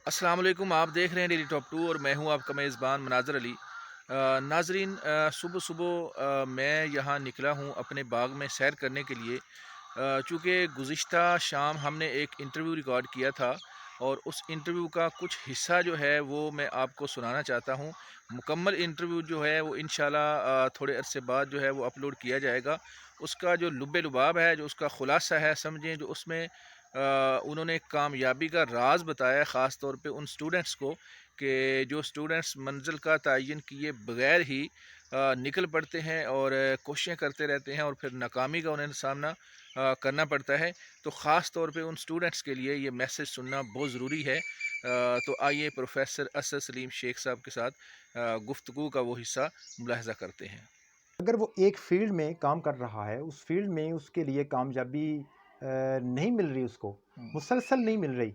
अस्सलाम वालेकुम। आप देख रहे हैं डेली टॉप 2 और मैं हूं आपका मेज़बान मनाज़र अली। नाज़रीन, सुबह सुबह मैं यहाँ निकला हूं अपने बाग में सैर करने के लिए। चूँकि गुज़िश्ता शाम हमने एक इंटरव्यू रिकॉर्ड किया था और उस इंटरव्यू का कुछ हिस्सा जो है वो मैं आपको सुनाना चाहता हूँ। मुकम्मल इंटरव्यू जो है वो इंशाल्लाह थोड़े अरसे बाद जो है वो अपलोड किया जाएगा। उसका जो लुब्बे-लुबाब है, जो उसका ख़ुलासा है, समझें जो उसमें उन्होंने कामयाबी का राज बताया, ख़ास तौर पे उन स्टूडेंट्स को कि जो स्टूडेंट्स मंजिल का तयन किए बगैर ही निकल पड़ते हैं और कोशिशें करते रहते हैं और फिर नाकामी का उन्हें सामना करना पड़ता है। तो ख़ास तौर पे उन स्टूडेंट्स के लिए ये मैसेज सुनना बहुत ज़रूरी है। तो आइए प्रोफेसर असद सलीम शेख साहब के साथ गुफ्तगू का वो हिस्सा मुलाहज़ा करते हैं। अगर वो एक फ़ील्ड में काम कर रहा है, उस फ़ील्ड में उसके लिए कामयाबी नहीं मिल रही उसको, मुसलसल नहीं मिल रही,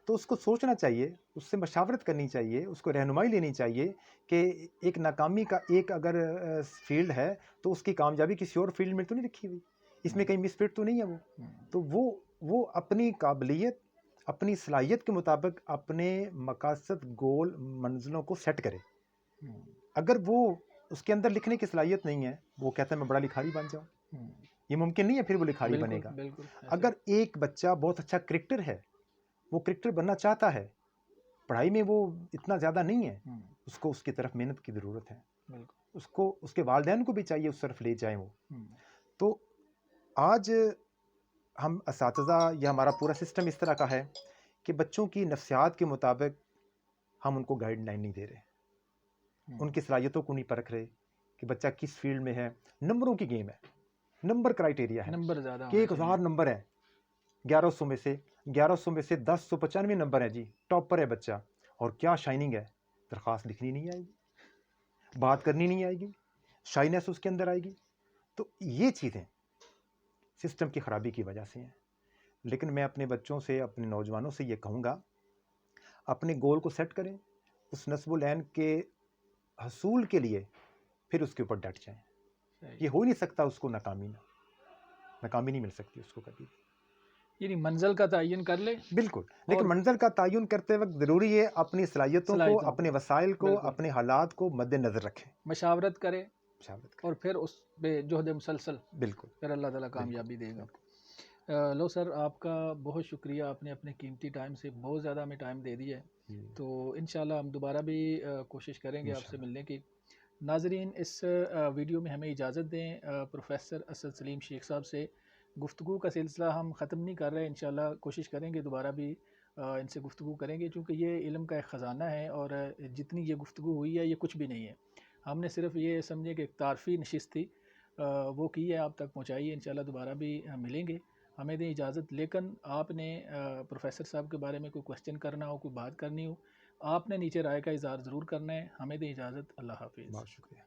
तो उसको सोचना चाहिए, उससे मशावरत करनी चाहिए, उसको रहनुमाई लेनी चाहिए कि एक नाकामी का एक अगर फ़ील्ड है, तो उसकी कामयाबी किसी और फ़ील्ड में तो नहीं लिखी हुई। इसमें कहीं मिसफ़िट तो नहीं है वो। तो वो अपनी काबिलियत, अपनी सलाहियत के मुताबिक अपने मकासद, गोल, मंज़िलों को सेट करे। अगर वो उसके अंदर लिखने की सलाहियत नहीं है, वो कहता है मैं बड़ा लिखारी बन जाऊँ, ये मुमकिन नहीं है फिर वो लिखारी बिल्कुल, बनेगा। बिल्कुल ऐसे। अगर एक बच्चा बहुत अच्छा क्रिकेटर है, वो क्रिकेटर बनना चाहता है, पढ़ाई में वो इतना ज़्यादा नहीं है, उसको उसकी तरफ मेहनत की ज़रूरत है। बिल्कुल। उसको उसके वालिदैन को भी चाहिए उस तरफ ले जाएँ वो। तो आज हम असातिज़ा या हमारा पूरा सिस्टम इस तरह का है कि बच्चों की नफ्सियात के मुताबिक हम उनको गाइडलाइन नहीं दे रहे, उनकी सलाहियतों को नहीं परख रहे कि बच्चा किस फ़ील्ड में है। नंबरों की गेम है, नंबर क्राइटेरिया है नंबर ज़्यादा कि होने चाहिए। 1000 नंबर है, 1100 में से 1100 में से 1095 नंबर है जी, टॉपर है बच्चा, और क्या शाइनिंग है, दरख्वास्त लिखनी नहीं आएगी, बात करनी नहीं आएगी, शाइनेस उसके अंदर आएगी। तो ये चीज़ें सिस्टम की ख़राबी की वजह से हैं। लेकिन मैं अपने बच्चों से, अपने नौजवानों से ये कहूँगा, अपने गोल को सेट करें, उस नस्ब-उल-ऐन के हसूल के लिए फिर उसके ऊपर डट जाएँ। सही। ये हो ही नहीं सकता उसको नाकामी नहीं मिल सकती उसको कभी। यानी मंज़िल का तयन कर ले बिल्कुल, लेकिन और मंज़िल का तयन करते वक़्त ज़रूरी है अपनी सलाहियतों को, सलाहियतों अपने को वसाइल को, बिल्कुल अपने हालात को मद्देनज़र रखें, मशावरत करे शावरत और करें। फिर उस पे जुहद मुसलसल बिल्कुल, फिर अल्लाह ताला बिल्कुल, कामयाबी देगा। बिल्कुल। लो सर, आपका बहुत शुक्रिया, आपने अपने कीमती टाइम से बहुत ज़्यादा हमें टाइम दे दिया है। जी, तो इंशाल्लाह हम दोबारा भी कोशिश करेंगे आपसे इंशाअल्लाह। मिलने की। नाज़रीन, इस वीडियो में हमें इजाज़त दें। प्रोफेसर असद सलीम शेख साहब से गुफ्तगू का सिलसिला हम ख़त्म नहीं कर रहे, इंशाल्लाह कोशिश करेंगे दोबारा भी इनसे गुफ्तगू करेंगे, चूँकि ये इल्म का एक ख़जाना है और जितनी ये गुफ्तगू हुई है ये कुछ भी नहीं है। हमने सिर्फ ये समझे कि एक तारफ़ी नशिस्त थी, वो की है, आप तक पहुँचाई है। इंशाल्लाह दोबारा भी मिलेंगे। हमें दें इजाज़त, लेकिन आपने प्रोफेसर साहब के बारे में कोई क्वेश्चन करना हो, कोई बात करनी हो, आपने नीचे राय का इज़हार ज़रूर करना है। हमें दें इजाज़त। अल्लाह हाफ़िज़। बहुत शुक्रिया।